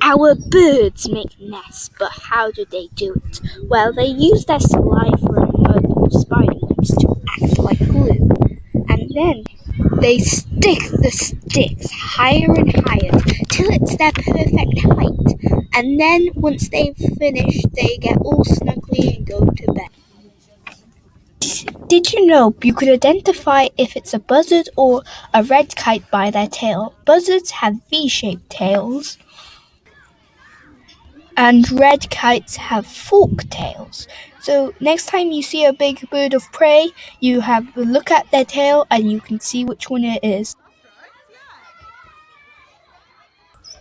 Our birds make nests, but how do they do it? Well, they use their saliva and mud or spider webs to act like glue, and then they stick the sticks higher and higher till it's their perfect height, and then once they've finished, they get all snuggly and go to bed. Did you know you could identify if it's a buzzard or a red kite by their tail? Buzzards have V-shaped tails, and red kites have forked tails. So next time you see a big bird of prey, you have a look at their tail and you can see which one it is.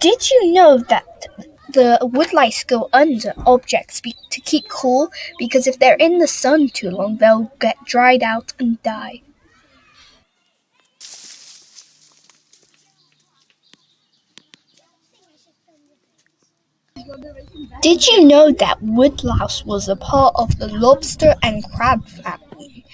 Did you know that the woodlice go under objects to keep cool? Because if they're in the sun too long, they'll get dried out and die. Did you know that woodlouse was a part of the lobster and crab family?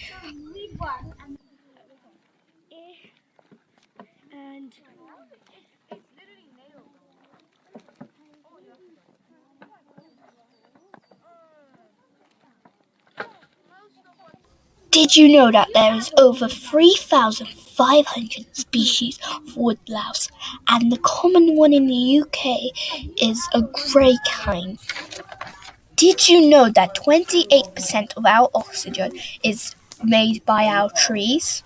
Did you know that there is over 3,500 species of woodlouse, and the common one in the UK is a grey kind? Did you know that 28% of our oxygen is made by our trees?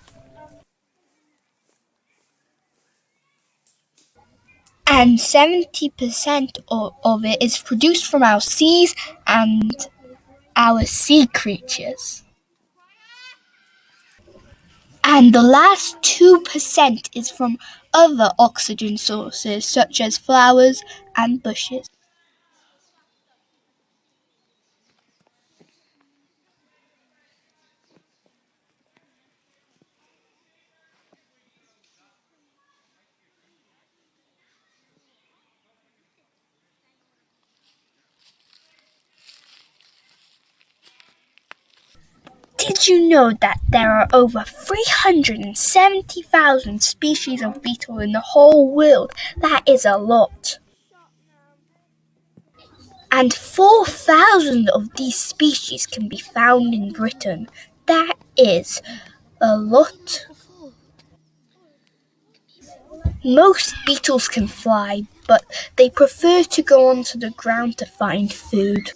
And 70% of it is produced from our seas and our sea creatures. And the last 2% is from other oxygen sources such as flowers and bushes. Did you know that there are over 370,000 species of beetle in the whole world? That is a lot. And 4,000 of these species can be found in Britain. That is a lot. Most beetles can fly, but they prefer to go onto the ground to find food.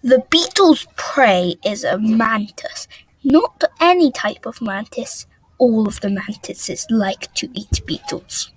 The beetle's prey is a mantis. Not any type of mantis. All of the mantises like to eat beetles.